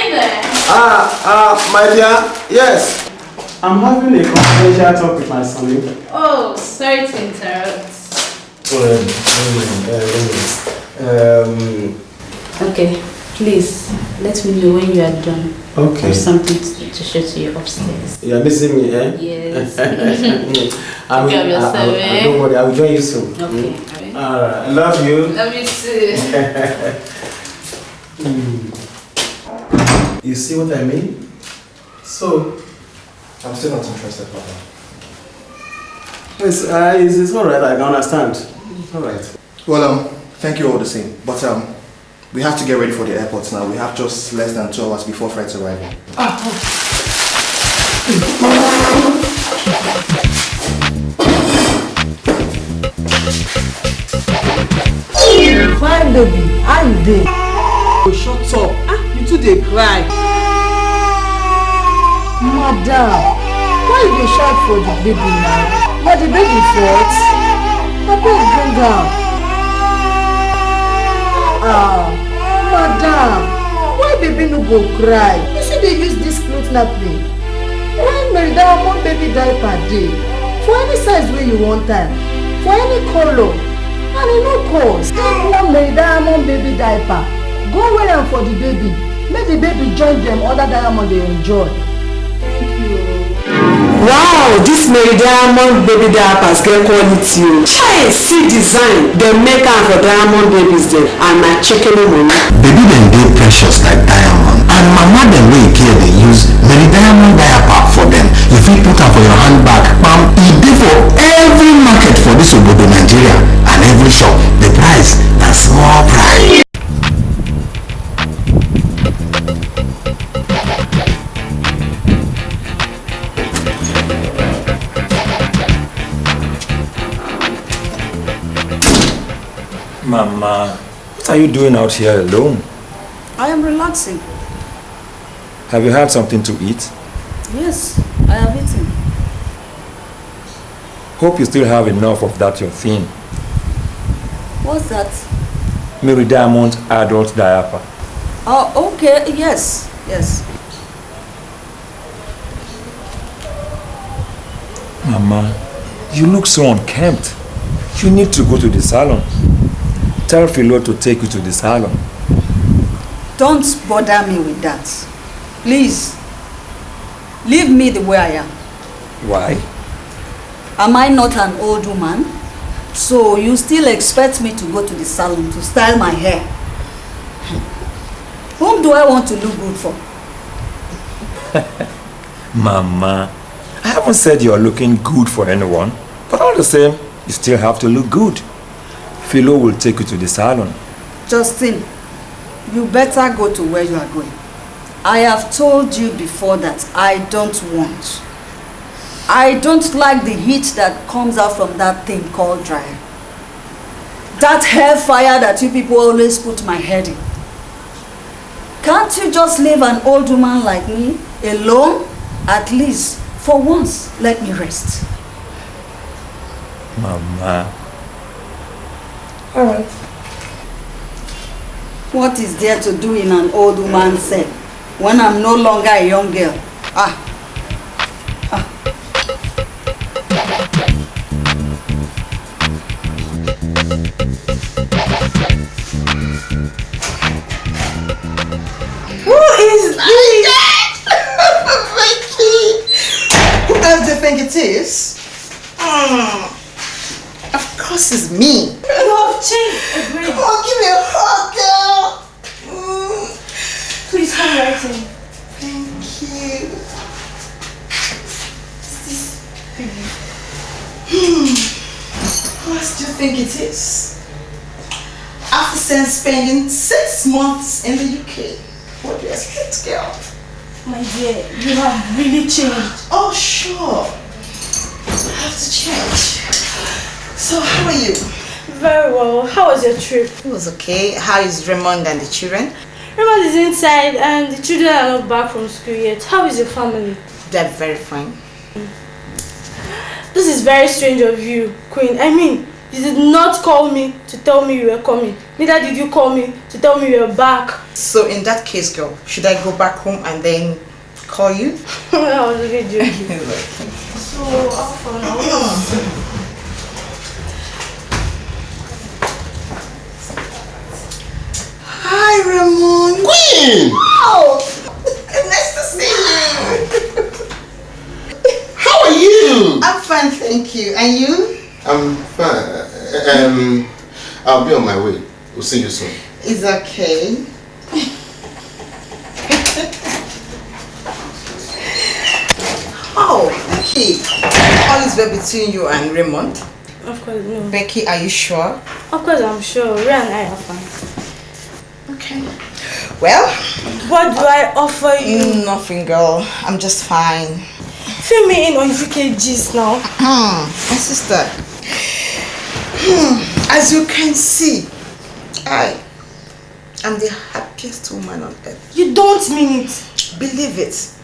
Hi there. My dear, yes. I'm having a confidential talk with my son. Oh, sorry to interrupt. Okay, please let me know when you are done. Okay. I have something to show to you upstairs. You are missing me, eh? Yes. Don't worry, I will join you soon. Okay. Alright, I love you. Love you too. You see what I mean? So, I'm still not interested, Papa. it's alright, I can understand. It's alright. Well, thank you all the same. But we have to get ready for the airport now. We have just less than 2 hours before flight's arrival. Fine baby, how you dey? Oh, shut up. You too dey cry. Madam, why you dey shout for the baby now? Na the baby fault? Abeg bring am. Madam, why baby no go cry? You see dey use dis cloth napkin. Why marry that one baby diaper dey? For any size wey you want am, for any colour, and e no cost. Take one marry diamond baby diaper, go wear am for the baby, make the baby join dem other diamond dey enjoy. Thank you. Wow, this Mary Diamond baby diapers get quality. Chai, see design. They make am for diamond babies there, and my chicken money. Baby them dey precious like diamond, and mama them wey care dey use Mary Diamond diaper for them. You fit put am for your handbag, e dey for every market for this obodo Nigeria, and every shop. The price na small price. Mama, what are you doing out here alone? I am relaxing. Have you had something to eat? Yes, I have eaten. Hope you still have enough of that your thing. What's that? Mary Diamond adult diaper. Oh, okay, yes. Mama, you look so unkempt. You need to go to the salon. Tell Philo to take you to the salon. Don't bother me with that. Please, leave me the way I am. Why? Am I not an old woman? So you still expect me to go to the salon to style my hair? Whom do I want to look good for? Mama, I haven't said you're looking good for anyone, but all the same, you still have to look good. Philo will take you to the salon. Justin, you better go to where you are going. I have told you before that I don't want. I don't like the heat that comes out from that thing called dryer. That hair fire that you people always put my head in. Can't you just leave an old woman like me alone? At least for once, let me rest. Mama. All right. What is there to do in an old woman's set when I'm no longer a young girl? Who is this? Who else do you think it is? Of course it's me. You have changed. Come on, give me a hug, girl. Please come right in. Thank you. Who else do you think it is? After spending 6 months in the UK, what do you expect, girl? My dear, you have really changed. Oh, sure. I have to change. So, how are you? Very well. How was your trip? It was okay. How is Raymond and the children? Raymond is inside and the children are not back from school yet. How is your family? They're very fine. This is very strange of you, Queen. I mean, You did not call me to tell me you were coming. Neither did you call me to tell me you were back. So in that case, girl, should I go back home and then call you? I was really joking. So, how far now? Hi, Ramon. Queen! Wow! Nice to see you. How are you? I'm fine, thank you. And you? I'm fine. I'll be on my way. We'll see you soon. It's okay. Oh, Becky. All is well between you and Raymond? Of course, no. Becky, are you sure? Of course, I'm sure. Ray and I are fine. Okay. Well, what do I offer you? Nothing, girl. I'm just fine. Fill me in on UKGs now. My sister. As you can see, I am the happiest woman on earth. You don't mean it. Believe it.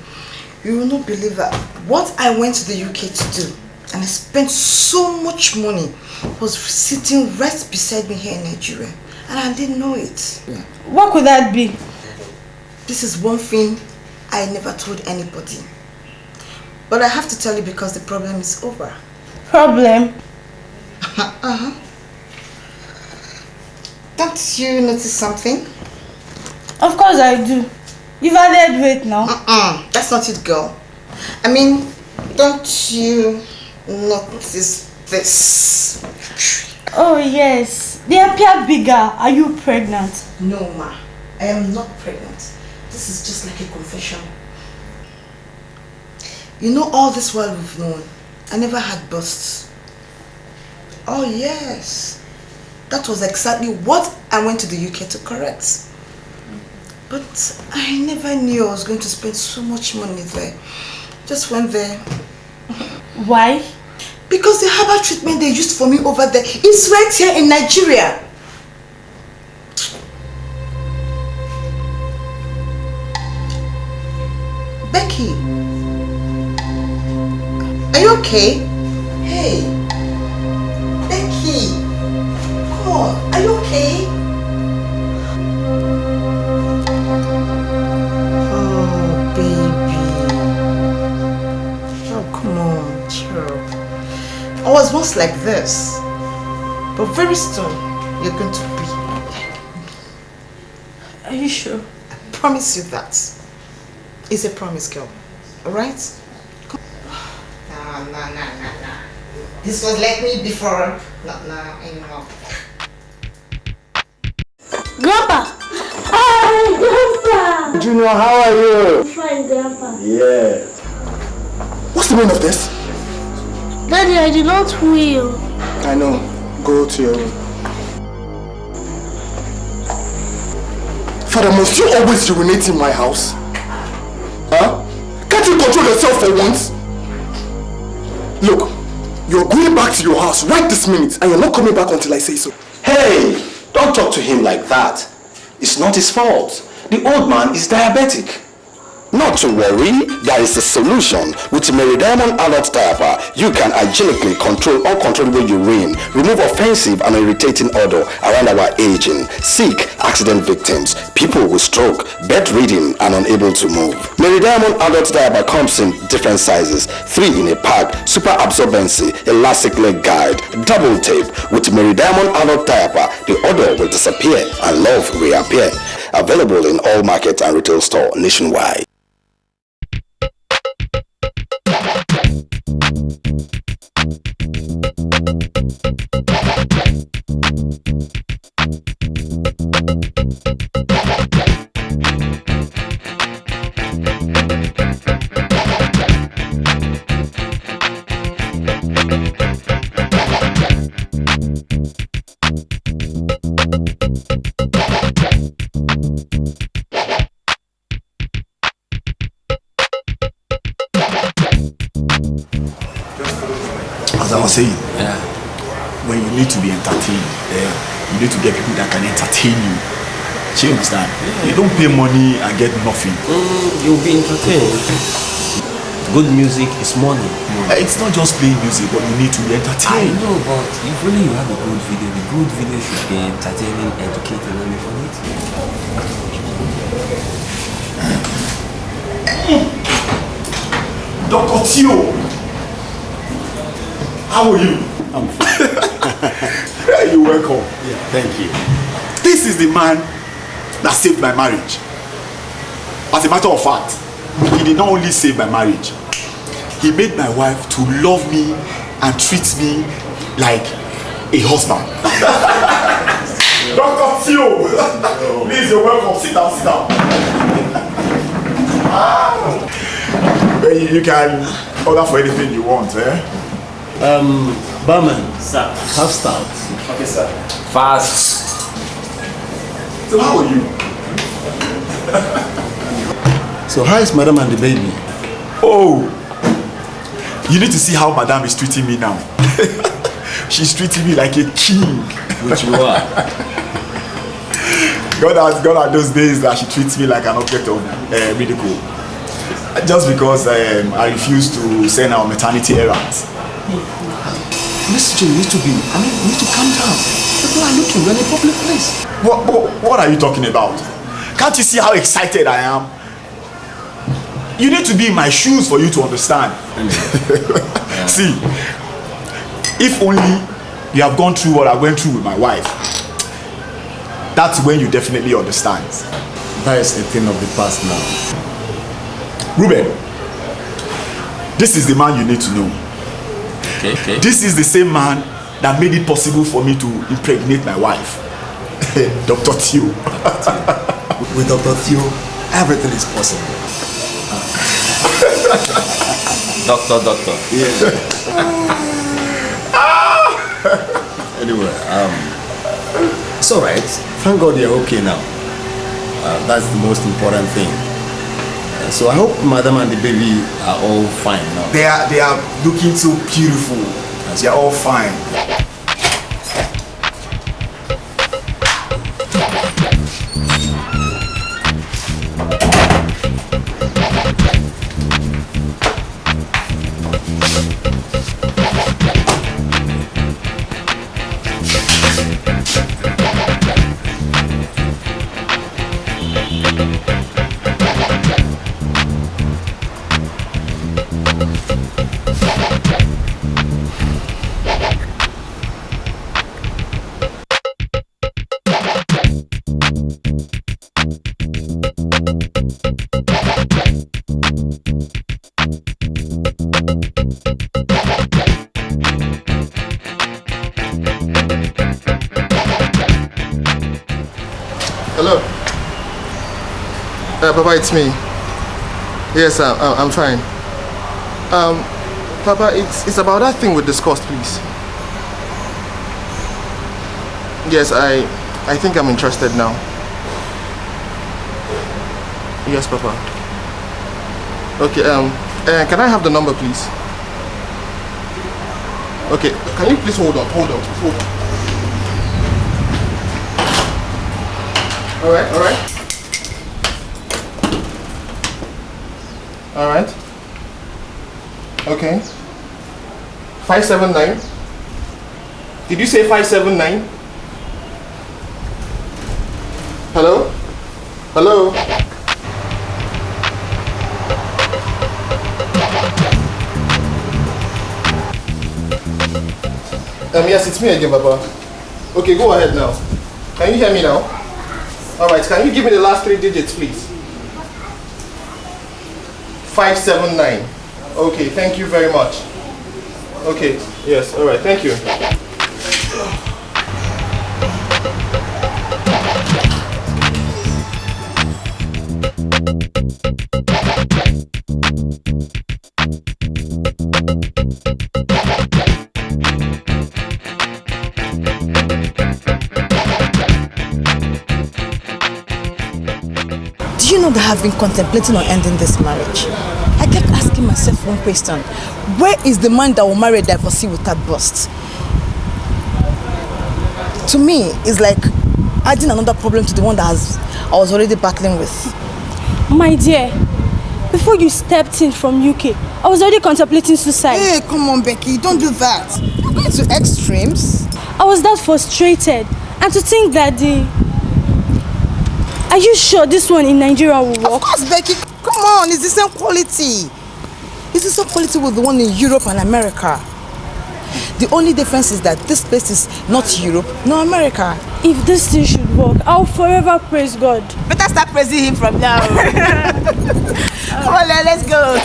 You will not believe that. What I went to the UK to do, and I spent so much money, was sitting right beside me here in Nigeria. And I didn't know it. Yeah. What could that be? This is one thing I never told anybody. But I have to tell you because the problem is over. Problem? Don't you notice something? Of course I do. You've added weight now. That's not it, girl. I mean, don't you notice this? Oh yes. They appear bigger. Are you pregnant? No, ma. I am not pregnant. This is just like a confession. You know, all this while we've known, I never had bursts. Oh yes. That was exactly what I went to the UK to correct. But I never knew I was going to spend so much money there. Just went there. Why? Because the herbal treatment they used for me over there is right here in Nigeria. Becky, are you okay? Hey, Becky, come on, are you okay? Oh, baby. Oh, come on, cheer up. I was once like this, but very soon you're going to be like me. Are you sure? I promise you that. It's a promise, girl. Alright? No. This was like me before. Not now anymore. Grandpa! Hi, Grandpa! Junior, how are you? I'm fine, Grandpa. Yes. What's the meaning of this? Daddy, I did not will. I know. Go to your room. Father, must you always urinate in my house? Huh? Can't you control yourself for once? Look, you're going back to your house right this minute and you're not coming back until I say so. Hey, don't talk to him like that. It's not his fault. The old man is diabetic. Not to worry, there is a solution. With Meridiamond Adult Diaper, you can hygienically control uncontrollable urine, remove offensive and irritating odor around our aging, sick, accident victims, people with stroke, bedridden and unable to move. Meridiamond Adult Diaper comes in different sizes, 3 in a pack, super absorbency, elastic leg guide, double tape. With Meridiamond Adult Diaper, the odor will disappear and love reappear. Available in all market and retail store nationwide. As I was saying, when you need to be entertained, you need to get people that can entertain you. Do you understand? You don't pay money and get nothing. You'll be entertained. good music is money. It's not just playing music, but you need to be I entertained. know, but if really you have a good video, the good video should be entertaining, educating, and informative. Dr. Tio, how are you? I'm fine. You're welcome. Yeah, thank you. This is the man that saved my marriage. As a matter of fact, he did not only save my marriage, he made my wife to love me and treat me like a husband. Dr. Tio, please, you're welcome. Sit down, sit down. You can order for anything you want, eh? Barman, sir, half stout. Okay, sir. Fast. So how are you? So how is madam and the baby? Oh, you need to see how madam is treating me now. She's treating me like a king. Which you are. God had those days that she treats me like an object of ridicule. Just because I refuse to send her on maternity errands. Mr. Joe, you need to calm down. People are looking, we're in a public place. What are you talking about? Can't you see how excited I am? You need to be in my shoes for you to understand. See, if only you have gone through what I went through with my wife, that's when you definitely understand. That is a thing of the past now. Ruben, this is the man you need to know. Okay. This is the same man that made it possible for me to impregnate my wife. Dr. Tio. With Dr. Theo, everything is possible. Doctor. Yeah. Anyway, it's alright. Thank God you're okay now. That's the most important thing. So I hope madam and the baby are all fine now. They are looking so beautiful. They are all fine. Hello. Papa, it's me. Yes, I'm fine. Papa, it's about that thing we discussed, please. Yes, I think I'm interested now. Yes, Papa. Okay, can I have the number, please? Okay, can you please hold on. Alright. Okay. 579. Did you say 579? Hello? Yes, it's me again, Papa. Okay, go ahead now. Can you hear me now? Alright, can you give me the last 3 digits, please? 579. Okay, thank you very much. Okay, yes, alright, thank you. Do you know that I've been contemplating on ending this marriage? I kept asking myself one question. Where is the man that will marry a divorcee without bust? To me, it's like adding another problem to the one that I was already battling with. My dear, Before you stepped in from UK, I was already contemplating suicide. Hey, come on, Becky, don't do that. You're going to extremes. I was that frustrated. And to think that Are you sure this one in Nigeria will work? Of course, Becky. Come on, it's the same quality. It's the same quality with the one in Europe and America. The only difference is that this place is not Europe, nor America. If this thing should work, I'll forever praise God. Better start praising him from now. Come on, let's go.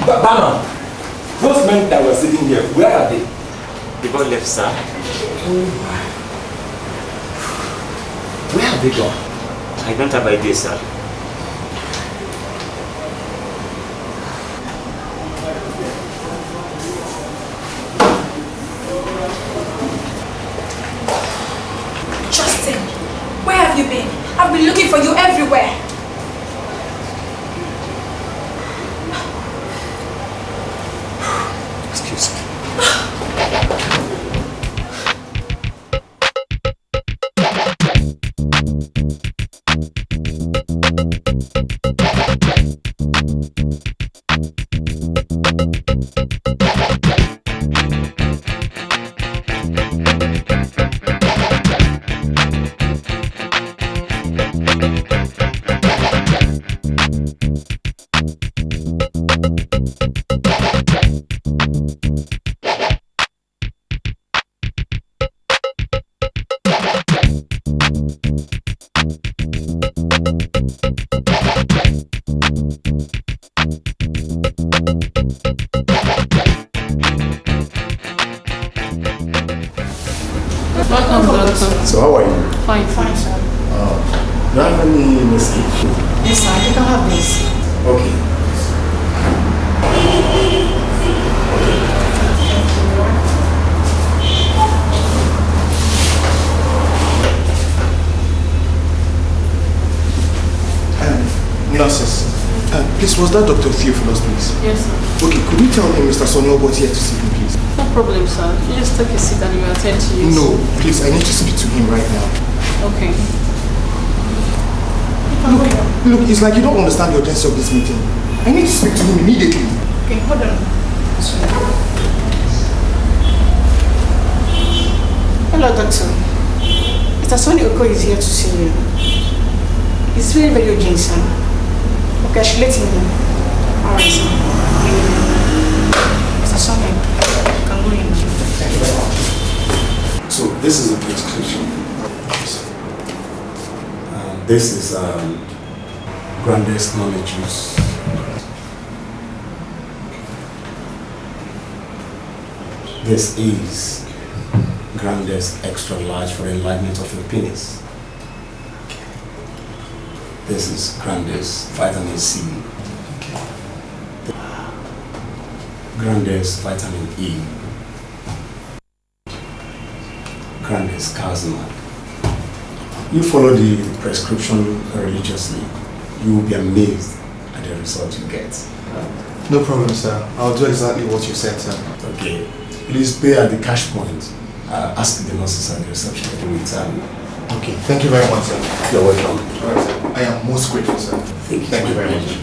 Bama, those men that were sitting here, where are they? They've all left, sir. Oh my. Where have they gone? I don't have idea, sir. Justin, where have you been? I've been looking for you everywhere. Excuse me. So how are you? Fine, sir. Do you have any whiskey? Yes, sir. You can have this. Okay. Nurses, please, was that Dr. Theophilus, please? Yes, sir. Okay, could you tell me Mr. Sonio was here to see me, please? No problem, sir. You just take a seat and we will attend to you. No, please, I need to speak to him right now. Okay. Look, it's like you don't understand the urgency of this meeting. I need to speak to him immediately. Okay, hold on. Hello, doctor. Mr. Sonny Oko is here to see you. It's very, very urgent, sir. Okay, I should let him know. Alright, sir. Mr. Sonny, you can go in. Thank you very much. So, this is a prescription. This is Grandest knowledge juice. This is Grandest extra large for enlargement of your penis. This is Grandest vitamin C. Grandex vitamin E, Grandex Calcium. You follow the prescription religiously, you will be amazed at the result you get. No problem, sir. I'll do exactly what you said, sir. Okay. Please pay at the cash point. Ask the nurses at the reception to return. Okay, thank you very much, sir. You're welcome. All right, sir. I am most grateful, sir. Thank you very much.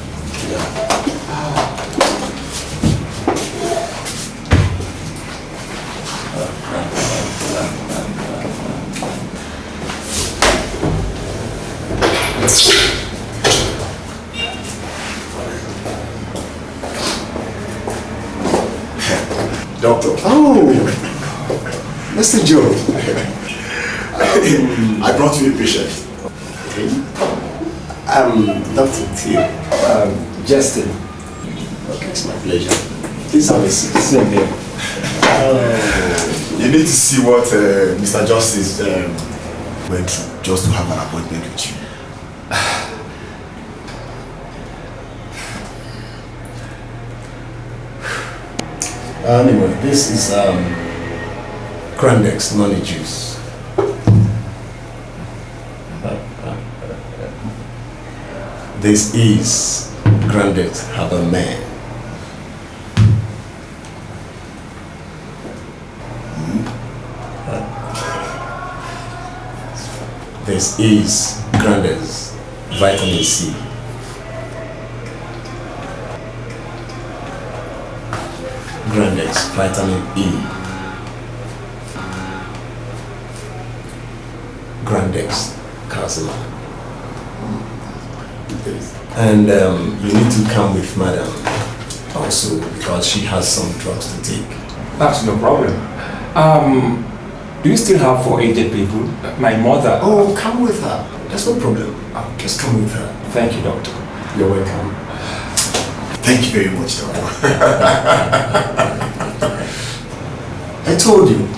Doctor. Oh, Mr. Joe. I brought you a patient. Okay. Dr. Theo. Justin. Okay, it's my pleasure. Please have a seat. Same here. You need to see what Mr. Justice went through just to have an appointment with you. Anyway, this is Grandex noni juice. This is Grandex Herbal Man. This is Grandex Vitamin C. Grandex Vitamin E. Grandex Calcium. And you need to come with Madam also because she has some drugs to take. That's no problem. Do you still have 4 aged people? My mother. Oh, come with her. That's no problem. Just come with her. Thank you, doctor. You're welcome. Thank you very much, doctor. I told you,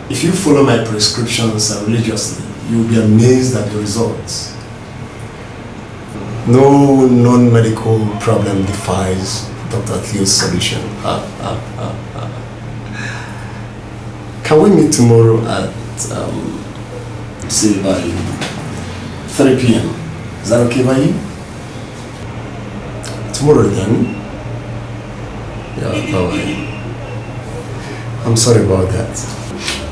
if you follow my prescriptions religiously, you'll be amazed at the results. No non-medical problem defies Dr. Theo's solution. Can we meet tomorrow at, say by 3 p.m.? Is that okay by you? Tomorrow then? Yeah, bye-bye. I'm sorry about that.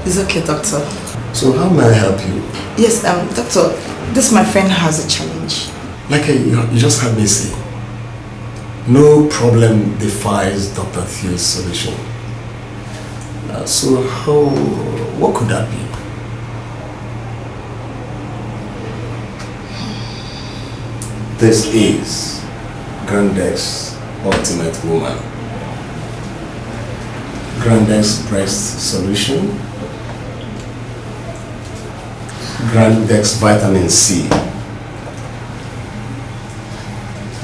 It's okay, doctor. So how may I help you? Yes, doctor, this my friend has a challenge. Like you just heard me say, no problem defies Dr. Theo's solution. So what could that be? This is Grandex Ultimate Woman. Grandex Breast Solution. Grandex Vitamin C.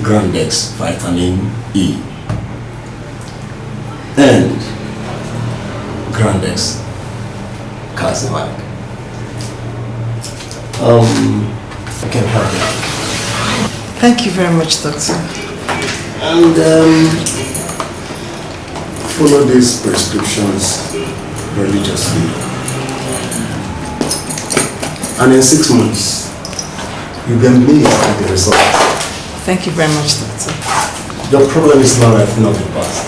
Grandex Vitamin E. And Grandex Calcium. I can help you. Thank you very much, doctor. And follow these prescriptions religiously. And in 6 months, you'll be amazed at the result. Thank you very much, doctor. Your problem is now life, not the past.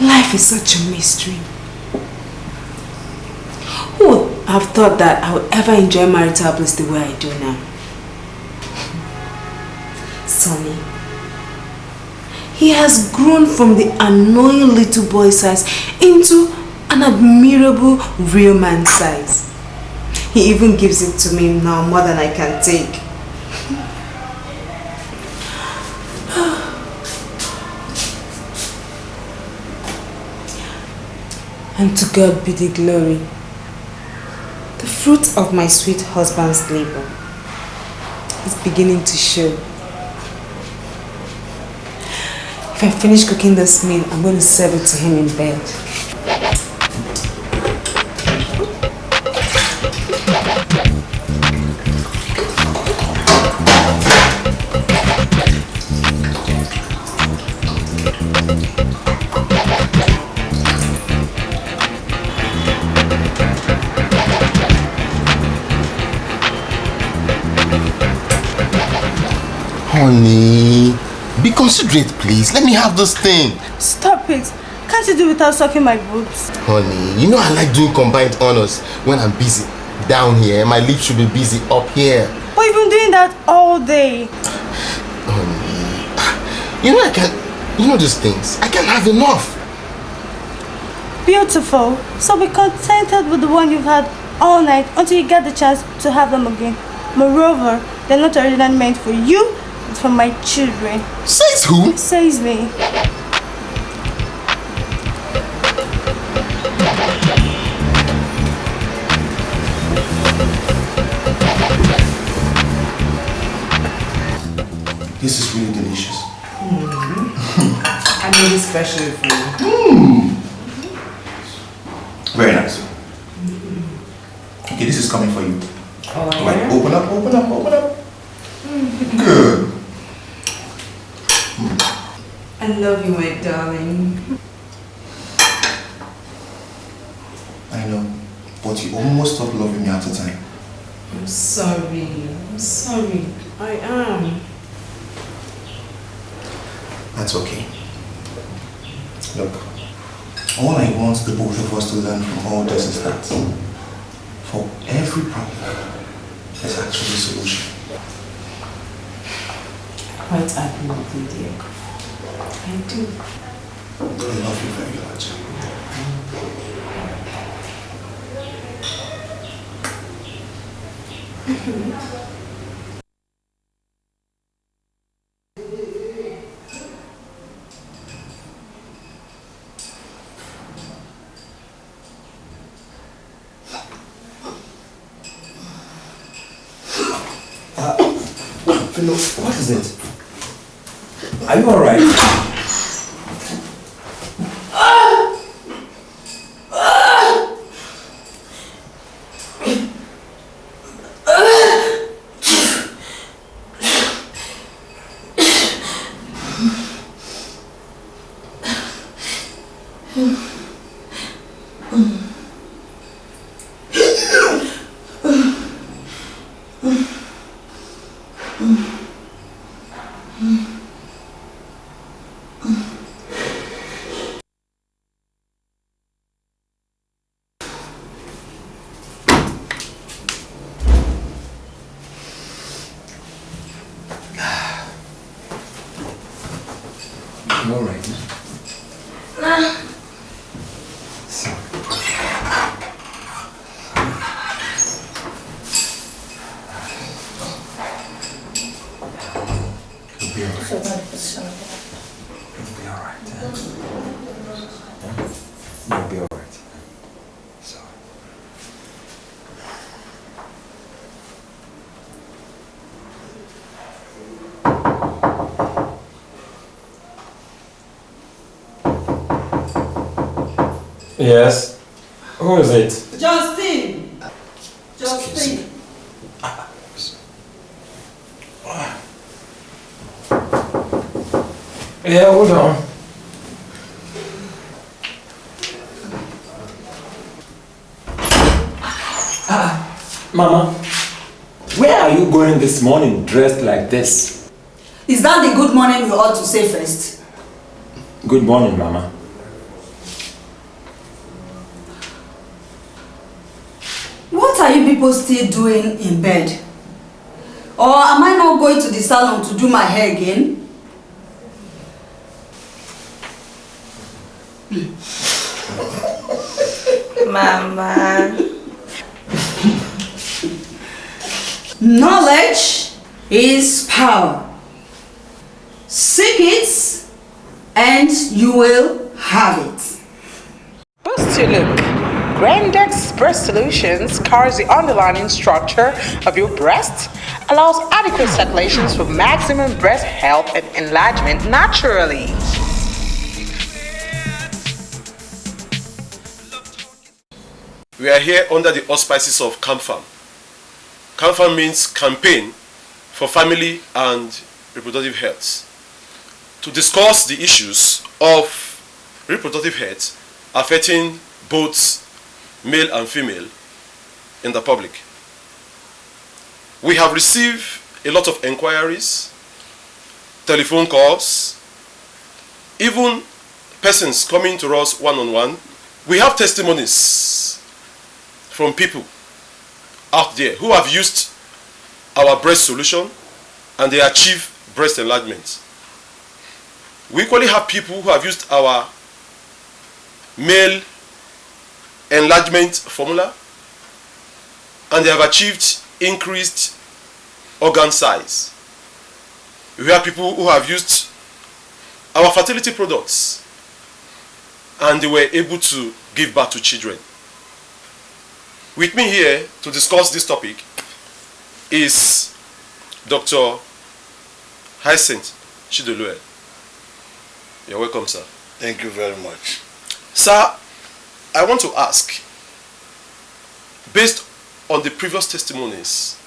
Life is such a mystery. Who would have thought that I would ever enjoy marital bliss the way I do now? Sonny, he has grown from the annoying little boy size into an admirable real man size. He even gives it to me now more than I can take. And to God be the glory. The fruit of my sweet husband's labor is beginning to show. If I finish cooking this meal, I'm going to serve it to him in bed. Honey, be considerate, please. Let me have this thing. Stop it. Can't you do without sucking my boobs? Honey, you know I like doing combined honors when I'm busy down here. My lips should be busy up here. But you've been doing that all day. Honey, you know I can't, you know these things. I can't have enough. Beautiful. So be contented with the one you've had all night until you get the chance to have them again. Moreover, they're not originally meant for you, but for my children. Says who? Says me. This is really delicious. I made it specially for you. Very nice. Okay, this is coming for you. Oh, yeah? Right, open up, open up, open up. Good. I love you, my darling. I know, but you almost stopped loving me at a time. I'm sorry. I'm sorry. I am. That's okay. Look, all I want the both of us to learn from all this is that for every problem, there's actually a solution. Quite agree with you, dear. I do. I love you very much. Philo, what is it? Are you alright? I'm alright. You'll be alright. You'll be alright. You'll be alright. So. Yes. Who is it? Justin! Justin! Yeah, hold on. Mama, where are you going this morning dressed like this? Is that the good morning you ought to say first? Good morning, Mama. What are you people still doing in bed? Or am I not going to the salon to do my hair again? Mama. Knowledge is power. Seek it and you will have it. Boost your look. Grandex Breast Solutions covers the underlying structure of your breast, allows adequate circulations for maximum breast health and enlargement naturally. We are here under the auspices of CampFARH. CampFARH means Campaign for Family and Reproductive Health, to discuss the issues of reproductive health affecting both male and female in the public. We have received a lot of inquiries, telephone calls, even persons coming to us one-on-one. We have testimonies from people out there who have used our breast solution and they achieve breast enlargement. We equally have people who have used our male enlargement formula and they have achieved increased organ size. We have people who have used our fertility products and they were able to give birth to children. With me here to discuss this topic is Dr. Chidolue. You're welcome, sir. Thank you very much. Sir, I want to ask, based on the previous testimonies,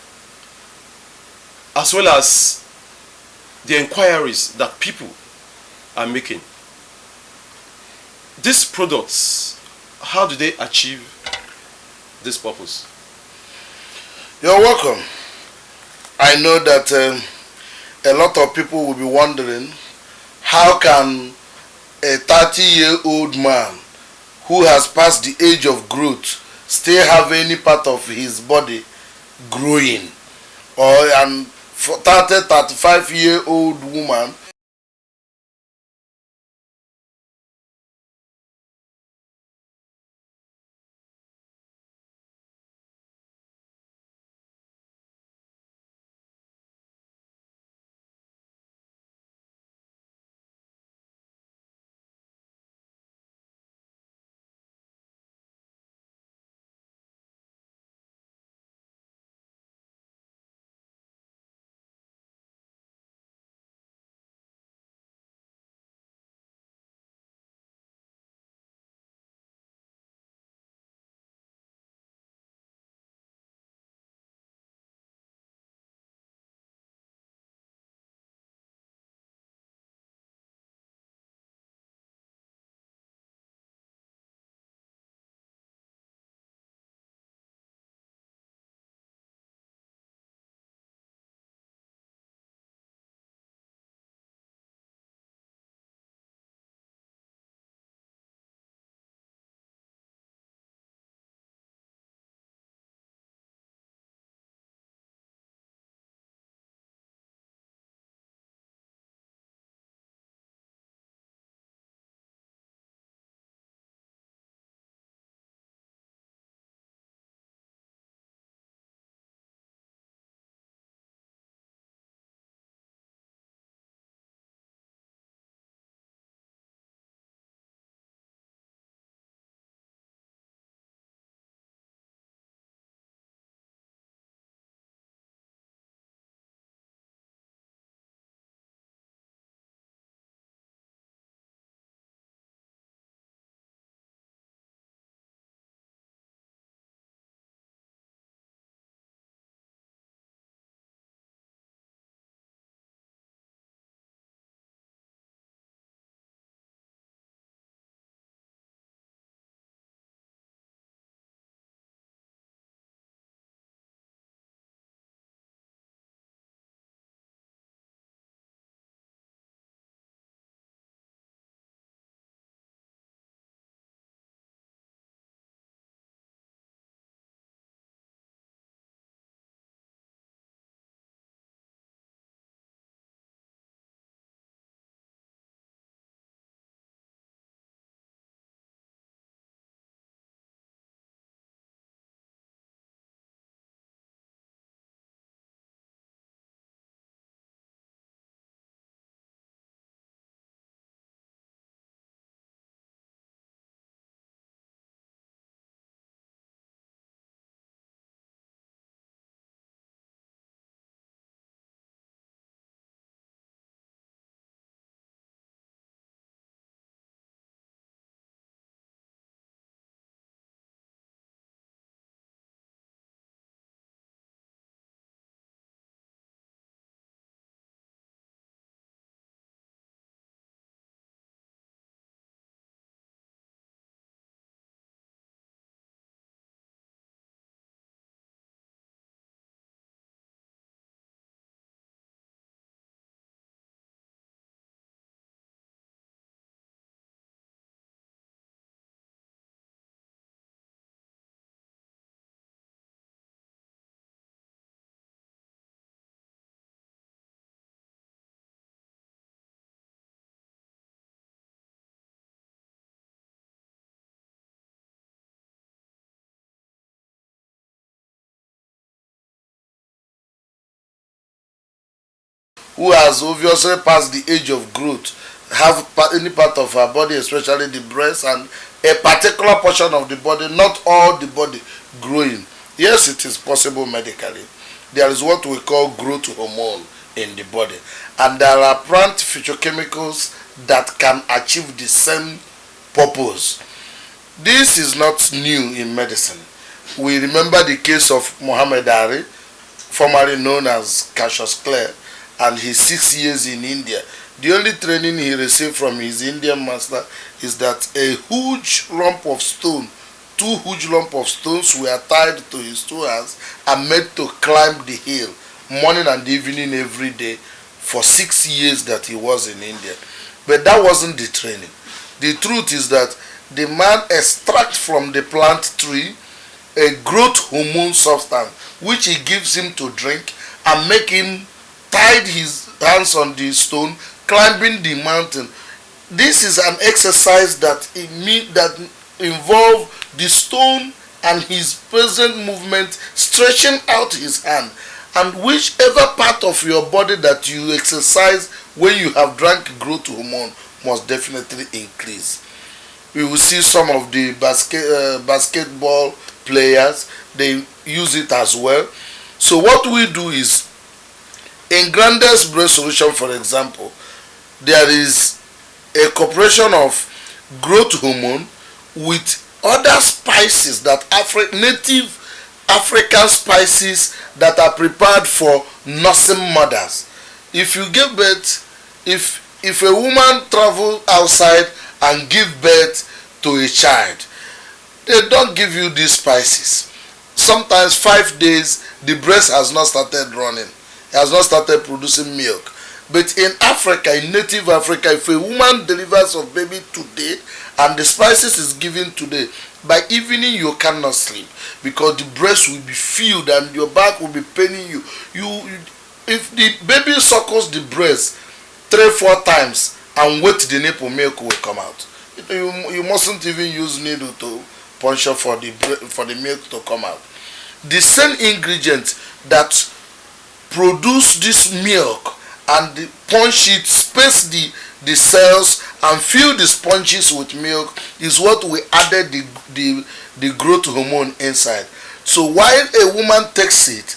as well as the inquiries that people are making, these products, how do they achieve this purpose? You're welcome. I know that a lot of people will be wondering, how can a 30-year-old man who has passed the age of growth still have any part of his body growing? Or an 35-year-old woman who has obviously passed the age of growth have any part of her body, especially the breast and a particular portion of the body, not all the body growing. Yes, it is possible medically. There is what we call growth hormone in the body, and there are plant phytochemicals that can achieve the same purpose. This is not new in medicine. We remember the case of Muhammad Ali, formerly known as Cassius Clay, and his 6 years in India. The only training he received from his Indian master is that a huge lump of stone, 2 huge lumps of stones were tied to his 2 hands and made to climb the hill morning and evening every day for 6 years that he was in India. But that wasn't the training. The truth is that the man extracts from the plant tree a growth hormone substance which he gives him to drink and make him tie his hands on the stone, climbing the mountain. This is an exercise that involves the stone and his present movement stretching out his hand, and whichever part of your body that you exercise when you have drank growth hormone must definitely increase. We will see some of the basketball players, they use it as well. So what we do is, in Grande's breast solution, for example, there is a cooperation of growth hormone with other spices that native African spices that are prepared for nursing mothers. If you give birth, if a woman travels outside and give birth to a child, they don't give you these spices. Sometimes 5 days the breast has not started running, has not started producing milk. But in Africa, in native Africa, if a woman delivers a baby today and the spices is given today, by evening you cannot sleep because the breast will be filled and your back will be paining you. If the baby suckles the breast 3-4 times and wait, the nipple, milk will come out. You mustn't even use needle to puncture for the milk to come out. The same ingredients that produce this milk and the punch it, space the cells and fill the sponges with milk is what we added the growth hormone inside. So while a woman takes it,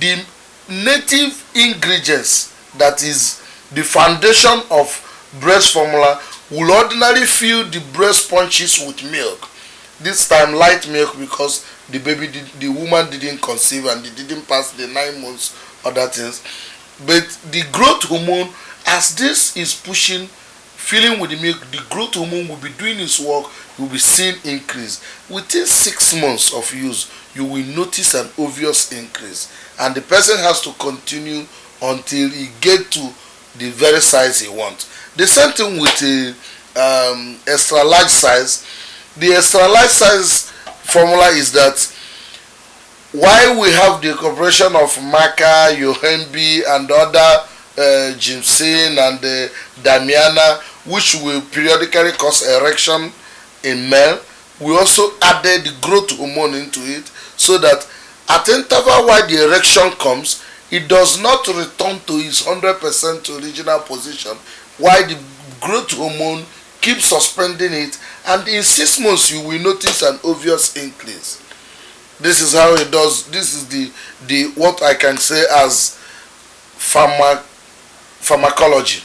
the native ingredients that is the foundation of breast formula will ordinarily fill the breast sponges with milk. This time light milk because the woman didn't conceive and it didn't pass the 9 months, other things. But the growth hormone, as this is pushing, filling with the milk, the growth hormone will be doing its work. You will be seeing increase. Within 6 months of use, you will notice an obvious increase. And the person has to continue until he gets to the very size he wants. The same thing with the extra large size. The extra large size formula is that while we have the cooperation of maca, yohimbe and other ginseng and damiana, which will periodically cause erection in male, we also added the growth hormone into it so that at interval while the erection comes, it does not return to its 100% original position, while the growth hormone keeps suspending it, and in 6 months you will notice an obvious increase. This is how it does. This is the what I can say as pharmacology.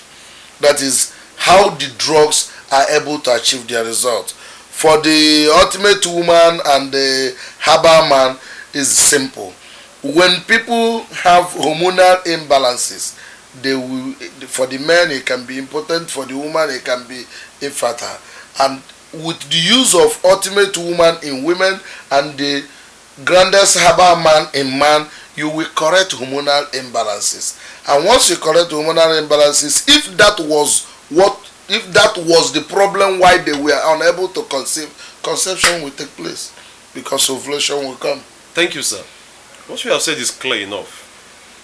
That is how the drugs are able to achieve their result. For the ultimate woman and the herbal man is simple. When people have hormonal imbalances, they will, for the men it can be impotent, for the woman it can be infertile. And with the use of ultimate woman in women and the grandest herbal man in man, you will correct hormonal imbalances. And once you correct hormonal imbalances, if that was the problem why they were unable to conceive, conception will take place because ovulation will come. Thank you, sir. What you have said is clear enough.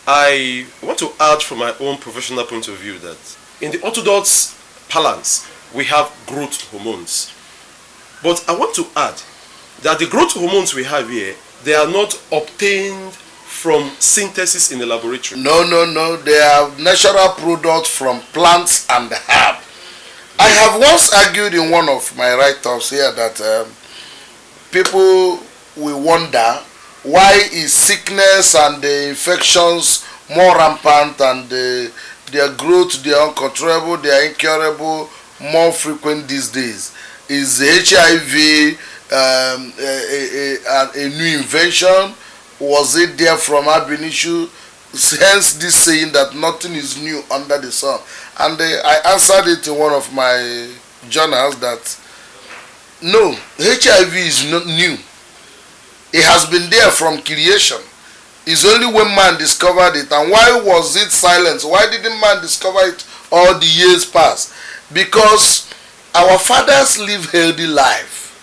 I want to add from my own professional point of view that in the orthodox parlance, we have growth hormones. But I want to add that the growth hormones we have here, they are not obtained from synthesis in the laboratory? No. They are natural products from plants and herb. I have once argued in one of my write-ups here that people will wonder why is sickness and the infections more rampant and their growth, they are uncontrollable, they are incurable, more frequent these days. Is HIV a new invention? Was it there from ab initio? Hence this saying that nothing is new under the sun. And I answered it in one of my journals that no, HIV is not new. It has been there from creation. It's only when man discovered it. And why was it silenced? Why didn't man discover it all the years past? Because our fathers live healthy life.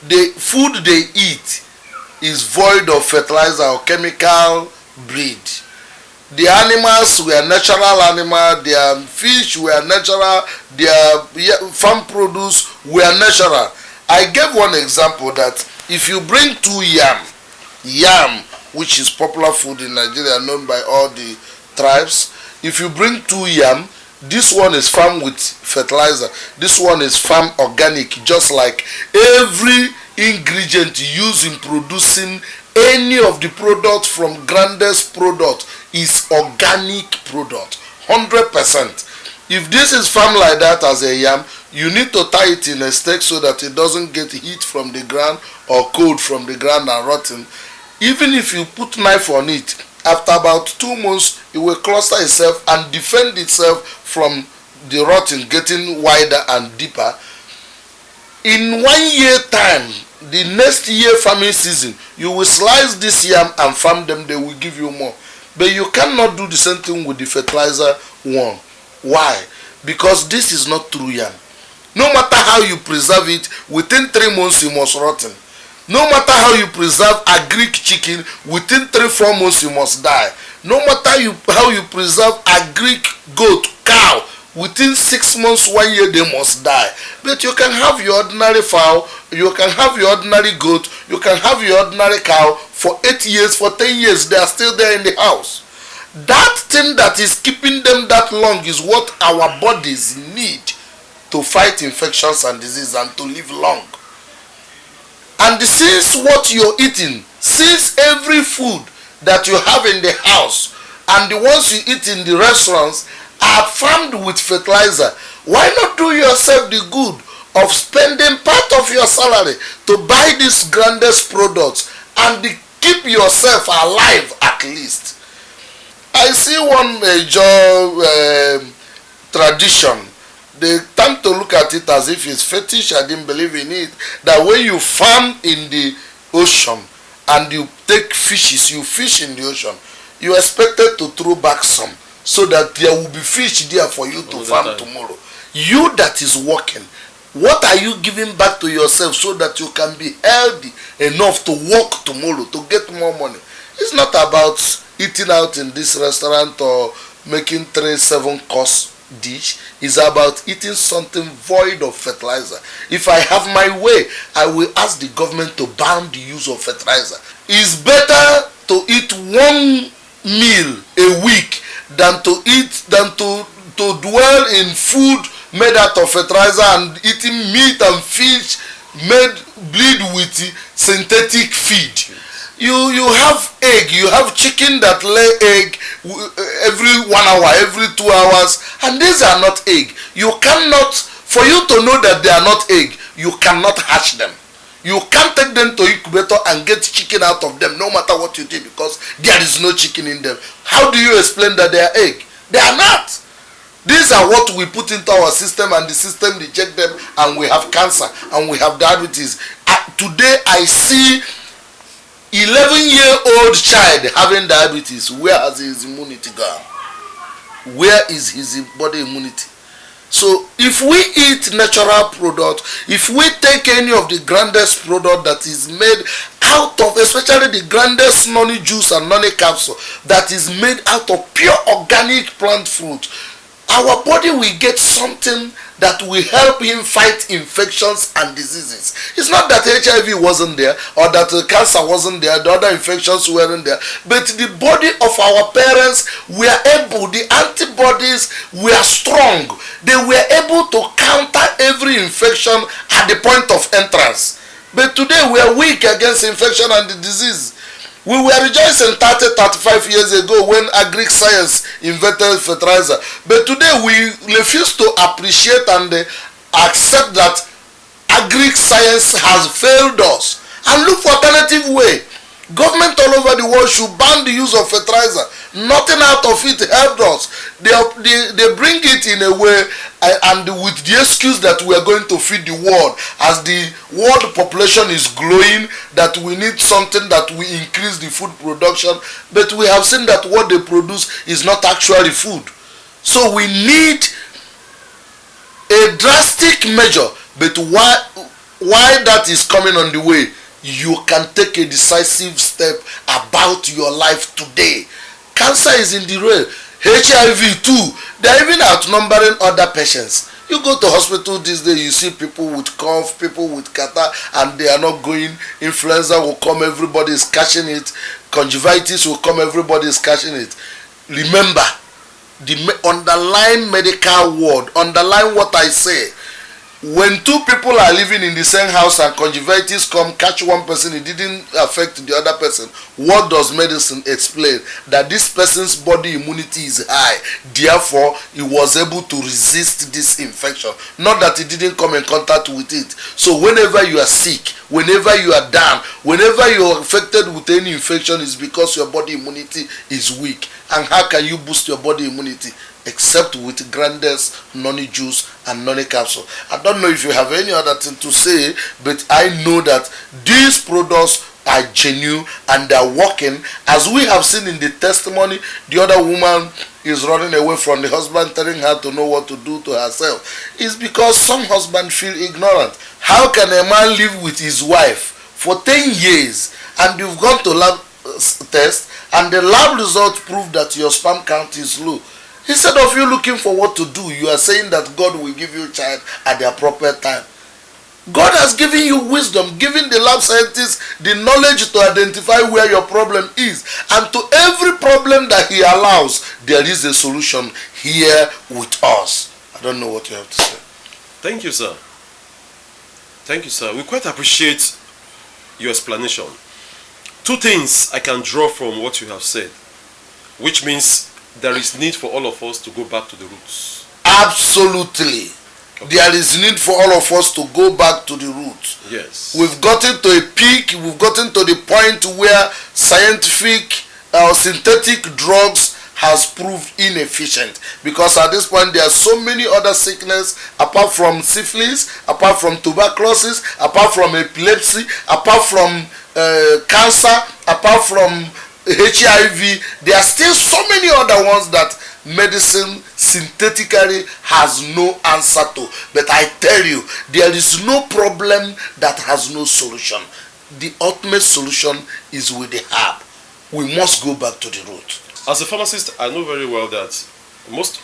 The food they eat is void of fertilizer or chemical breed. The animals were natural animals, their fish were natural, their farm produce were natural. I gave one example that if you bring 2 yam, which is popular food in Nigeria, known by all the tribes, if you bring 2 yam, this one is farmed with fertilizer, this one is farmed organic, just like every ingredient used in producing any of the product from grandest product is organic product, 100%. If this is farmed like that as a yam, you need to tie it in a stake so that it doesn't get heat from the ground or cold from the ground and rotten. Even if you put knife on it, after about 2 months, it will cluster itself and defend itself from the rotten getting wider and deeper. In 1 year time, the next year farming season, you will slice this yam and farm them, they will give you more. But you cannot do the same thing with the fertilizer one. Why? Because this is not true yam. No matter how you preserve it, within 3 months you must rotten. No matter how you preserve a Greek chicken, within 3-4 months you must die. No matter how you preserve a Greek goat, cow, within 6 months, 1 year they must die. But you can have your ordinary fowl, you can have your ordinary goat, you can have your ordinary cow for 8 years, for 10 years, they are still there in the house. That thing that is keeping them that long is what our bodies need to fight infections and disease and to live long. And since what you're eating, since every food that you have in the house and the ones you eat in the restaurants are farmed with fertilizer, why not do yourself the good of spending part of your salary to buy these grandest products and keep yourself alive at least? I see one tradition. They tend to look at it as if it's fetish. I didn't believe in it. That when you farm in the ocean and you take fishes, you fish in the ocean, you are expected to throw back some so that there will be fish there for you to farm tomorrow. You that is working, what are you giving back to yourself so that you can be healthy enough to work tomorrow, to get more money? It's not about eating out in this restaurant or making 3-7 course dish. Is about eating something void of fertilizer. If I have my way, I will ask the government to ban the use of fertilizer. It's better to eat 1 meal a week than to dwell in food made out of fertilizer and eating meat and fish bleed with synthetic feed. You have egg, you have chicken that lay egg every 1 hour, every 2 hours, and these are not egg. You cannot, for you to know that they are not egg, you cannot hatch them. You can't take them to incubator and get chicken out of them, no matter what you do, because there is no chicken in them. How do you explain that they are egg? They are not. These are what we put into our system, and the system reject them, and we have cancer and we have diabetes. Today I see 11-year-old child having diabetes. Where has his immunity gone? Where is his body immunity? So if we eat natural product, if we take any of the grandest product that is made out of, especially the grandest noni juice and noni capsule that is made out of pure organic plant fruit, our body will get something that will help him fight infections and diseases. It's not that HIV wasn't there or that cancer wasn't there, the other infections weren't there, but the body of our parents were able, the antibodies were strong. They were able to counter every infection at the point of entrance. But today we are weak against infection and the disease. We were rejoicing 30-35 years ago when agric science invented fertilizer. But today we refuse to appreciate and accept that agric science has failed us and look for alternative way. Government all over the world should ban the use of fertilizer. Nothing out of it helped us. They bring it in a way and with the excuse that we are going to feed the world. As the world population is growing, that we need something that will increase the food production. But we have seen that what they produce is not actually food. So we need a drastic measure. But why that is coming on the way, you can take a decisive step about your life today. Cancer is in the rail. HIV too. They are even outnumbering other patients. You go to hospital these days, you see people with cough, people with catarrh, and they are not going. Influenza will come, everybody is catching it. Conjunctivitis will come, everybody is catching it. Remember, the underlying medical word, underline what I say. When two people are living in the same house and conjunctivitis come, catch one person, it didn't affect the other person. What does medicine explain? That this person's body immunity is high. Therefore, he was able to resist this infection. Not that he didn't come in contact with it. So whenever you are sick, whenever you are down, whenever you are affected with any infection, it's because your body immunity is weak. And how can you boost your body immunity? Except with Grandes, noni juice and noni capsule. I don't know if you have any other thing to say, but I know that these products are genuine and they are working. As we have seen in the testimony, the other woman is running away from the husband, telling her to know what to do to herself. It's because some husbands feel ignorant. How can a man live with his wife for 10 years and you've gone to lab test and the lab results prove that your sperm count is low? Instead of you looking for what to do, you are saying that God will give you a child at the appropriate time. God has given you wisdom, given the lab scientists the knowledge to identify where your problem is. And to every problem that he allows, there is a solution here with us. I don't know what you have to say. Thank you, sir. Thank you, sir. We quite appreciate your explanation. Two things I can draw from what you have said, which means there is need for all of us to go back to the roots. Absolutely. Okay. There is need for all of us to go back to the roots. Yes. We've gotten to a peak, we've gotten to the point where scientific or synthetic drugs has proved inefficient, because at this point there are so many other sicknesses apart from syphilis, apart from tuberculosis, apart from epilepsy, apart from cancer, apart from HIV. There are still so many other ones that medicine synthetically has no answer to. But I tell you, there is no problem that has no solution. The ultimate solution is with the herb. We must go back to the root. As a pharmacist, I know very well that most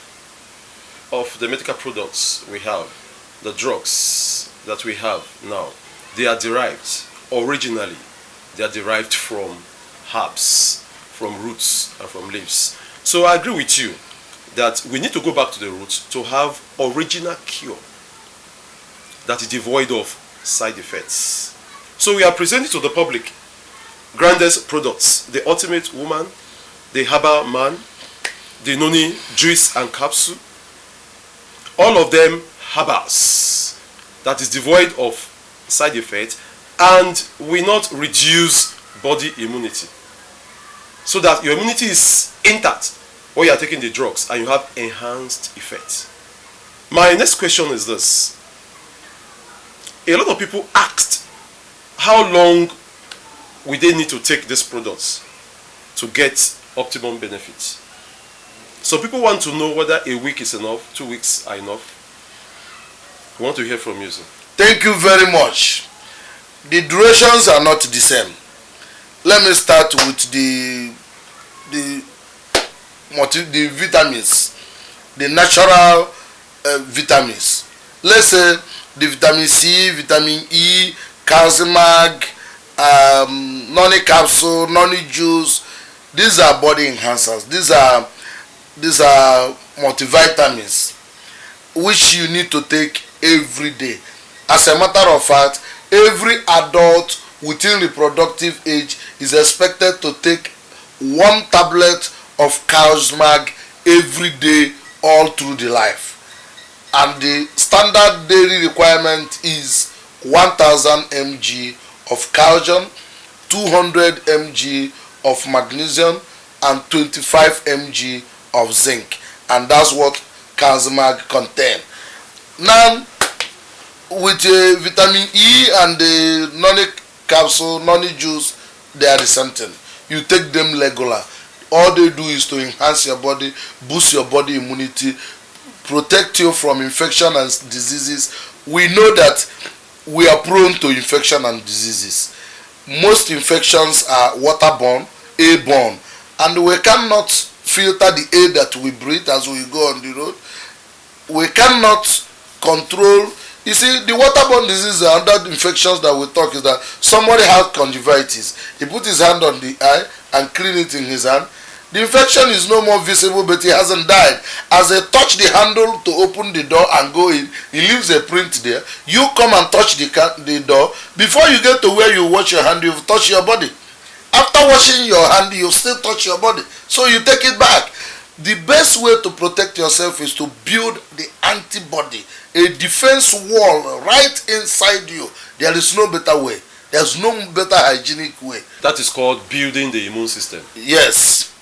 of the medical products we have, the drugs that we have now, they are derived, originally, they are derived from herbs, from roots and from leaves. So I agree with you that we need to go back to the roots to have original cure that is devoid of side effects. So we are presenting to the public grandest products, the ultimate woman, the herbal man, the noni juice and capsule, all of them herbals that is devoid of side effects and will not reduce body immunity, so that your immunity is intact when you are taking the drugs and you have enhanced effects. My next question is this. A lot of people asked how long will they need to take these products to get optimum benefits. So people want to know whether a week is enough, 2 weeks are enough. We want to hear from you, sir. Thank you very much. The durations are not the same. Let me start with the vitamins. the natural vitamins. Let's say the vitamin C, vitamin E, calcium, noni capsule, noni juice. These are body enhancers. These are multivitamins which you need to take every day. As a matter of fact, every adult within reproductive age is expected to take 1 tablet of cow's mag every day all through the life. And the standard daily requirement is 1000 mg of calcium, 200 mg of magnesium, and 25 mg of zinc. And that's what calcium contain. Now, with vitamin E and the noni capsule, noni juice, they are the same thing. You take them regular. All they do is to enhance your body, boost your body immunity, protect you from infection and diseases. We know that we are prone to infection and diseases. Most infections are waterborne, airborne, and we cannot filter the air that we breathe as we go on the road. We cannot control. You see, the waterborne diseases and other infections that we talk is that somebody has conjunctivitis. He put his hand on the eye and clean it in his hand. The infection is no more visible, but he hasn't died. As they touch the handle to open the door and go in, he leaves a print there. You come and touch the door. Before you get to where you wash your hand, you've touched your body. After washing your hand, you still touch your body. So you take it back. The best way to protect yourself is to build the antibody, a defense wall right inside you. There is no better way. There's no better hygienic way. That is called building the immune system. Yes,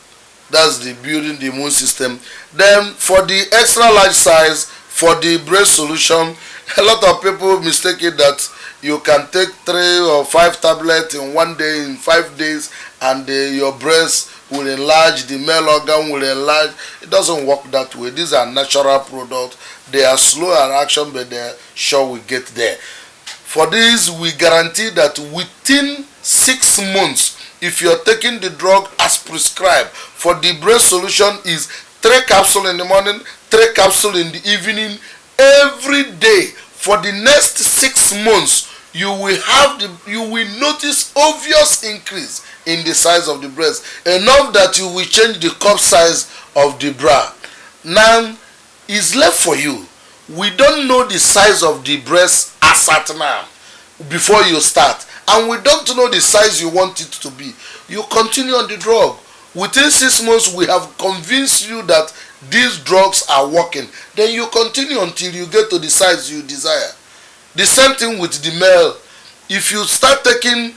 that's the building the immune system. Then for the extra large size, for the breast solution, a lot of people mistake it that you can take 3 or 5 tablets in 1 day, in 5 days, and your breast will enlarge, the male organ will enlarge. It doesn't work that way. These are natural products. They are slow in action, but they're sure we get there. For this, we guarantee that within 6 months, if you're taking the drug as prescribed, for the breast solution is 3 capsules in the morning, 3 capsules in the evening, every day. For the next 6 months, you will notice obvious increase in the size of the breast, enough that you will change the cup size of the bra. Now, it's left for you. We don't know the size of the breast as at now before you start, and we don't know the size you want it to be. You continue on the drug. Within 6 months, we have convinced you that these drugs are working. Then you continue until you get to the size you desire. The same thing with the male. If you start taking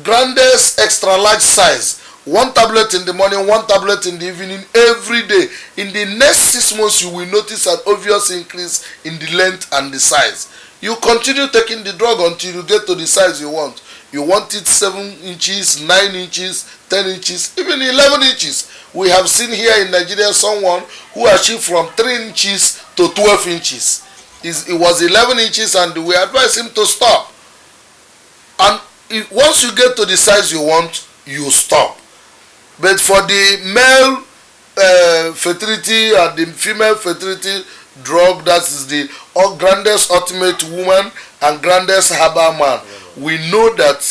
grandest extra large size, 1 tablet in the morning, 1 tablet in the evening, every day, in the next 6 months you will notice an obvious increase in the length and the size. You continue taking the drug until you get to the size you want. You want it 7 inches, 9 inches, 10 inches, even 11 inches. We have seen here in Nigeria someone who achieved from 3 inches to 12 inches. It was 11 inches and we advise him to stop. And once you get to the size you want, you stop. But for the male fertility and the female fertility drug, that is the grandest ultimate woman and grandest herbal man, we know that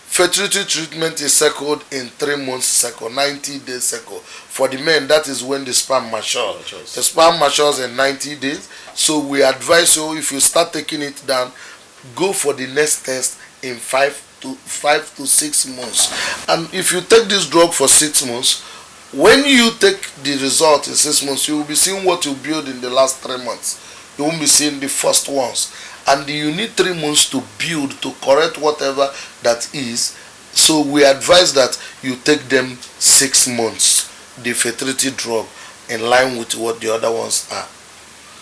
fertility treatment is cycled in 3 months cycle, 90 days cycle. For the men, that is when the sperm matures. The sperm matures in 90 days. So we advise you, if you start taking it down, go for the next test in 5 to 6 months. And if you take this drug for 6 months, when you take the result in 6 months, you will be seeing what you build in the last 3 months. You won't be seeing the first ones. And you need 3 months to build, to correct whatever that is. So we advise that you take them 6 months, the fertility drug, in line with what the other ones are.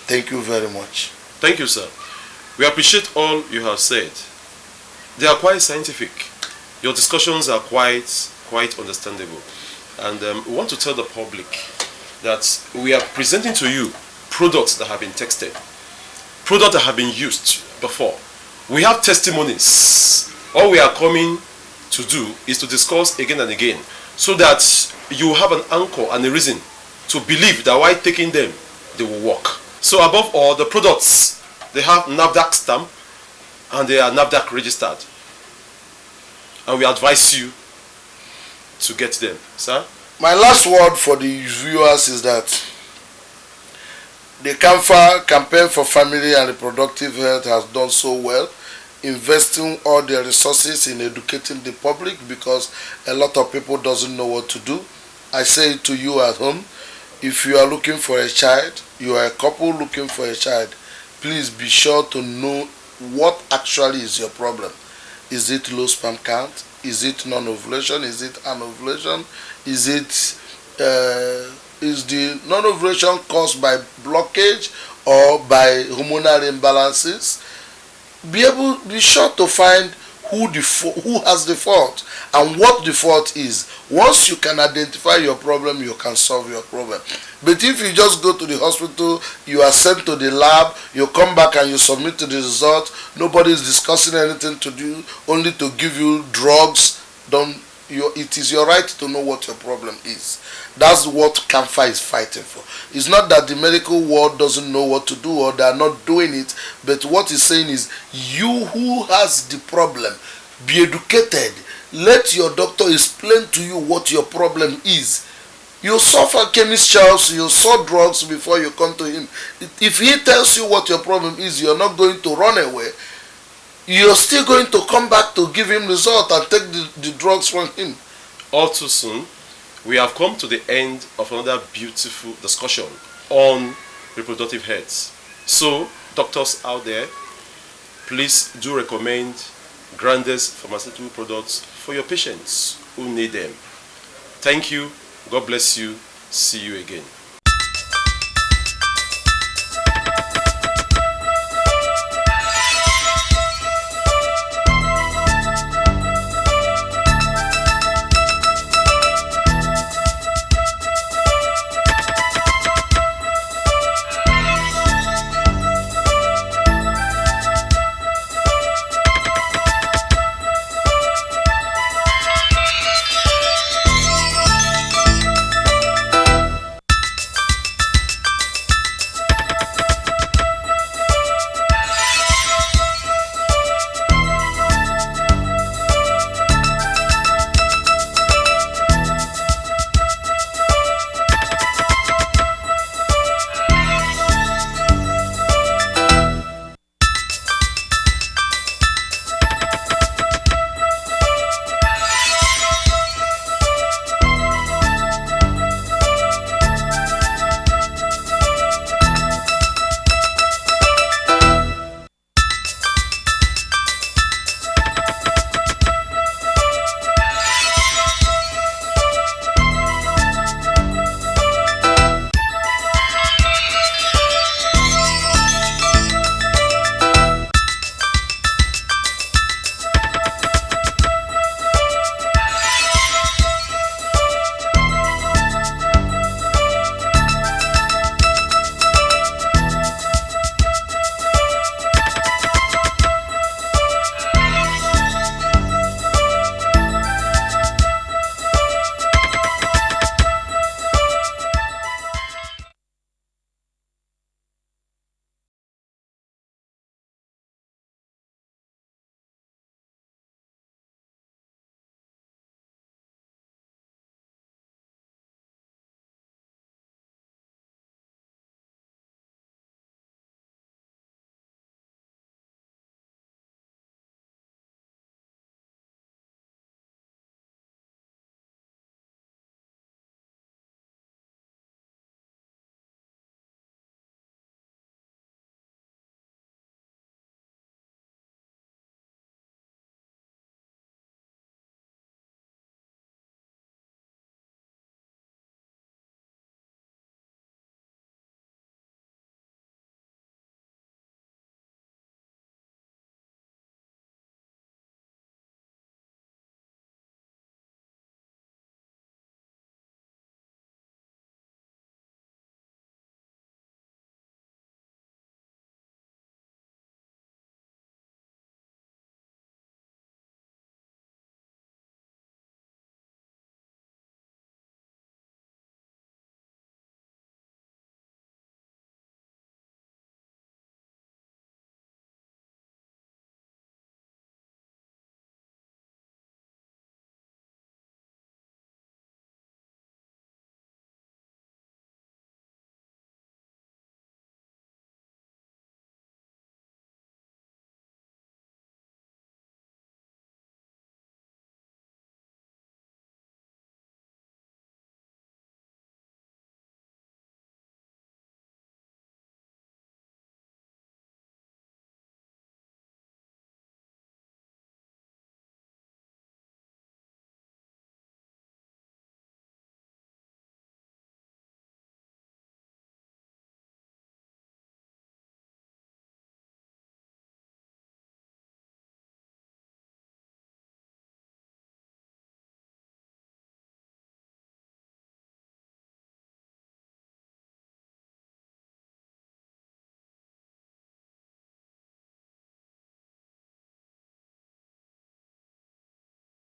Thank you very much. Thank you, sir. We appreciate all you have said. They are quite scientific. Your discussions are quite understandable. And we want to tell the public that we are presenting to you products that have been tested, products that have been used before. We have testimonies. All we are coming to do is to discuss again and again so that you have an anchor and a reason to believe that while taking them, they will work. So above all, the products, they have NAFDAC stamp and they are NAFDAC registered. And we advise you to get them, sir. My last word for the viewers is that the CampFARH Campaign for Family and Reproductive Health has done so well, investing all their resources in educating the public because a lot of people doesn't know what to do. I say to you at home, if you are looking for a child, you are a couple looking for a child, please be sure to know what actually is your problem. Is it low sperm count? Is it non-ovulation? Is it anovulation? Is the non-ovulation caused by blockage or by hormonal imbalances? Be sure to find who has the fault and what the fault is. Once you can identify your problem, you can solve your problem. But if you just go to the hospital, you are sent to the lab, you come back and you submit to the result, nobody is discussing anything to do, only to give you drugs, it is your right to know what your problem is. That's what CampFARH is fighting for. It's not that the medical world doesn't know what to do or they are not doing it, but what it's saying is you who has the problem, be educated. Let your doctor explain to you what your problem is. You suffer chemicals, you saw drugs before you come to him. If he tells you what your problem is, you're not going to run away. You're still going to come back to give him result and take the drugs from him. All too soon, we have come to the end of another beautiful discussion on reproductive health. So, doctors out there, please do recommend Grande's pharmaceutical products for your patients who need them. Thank you. God bless you. See you again.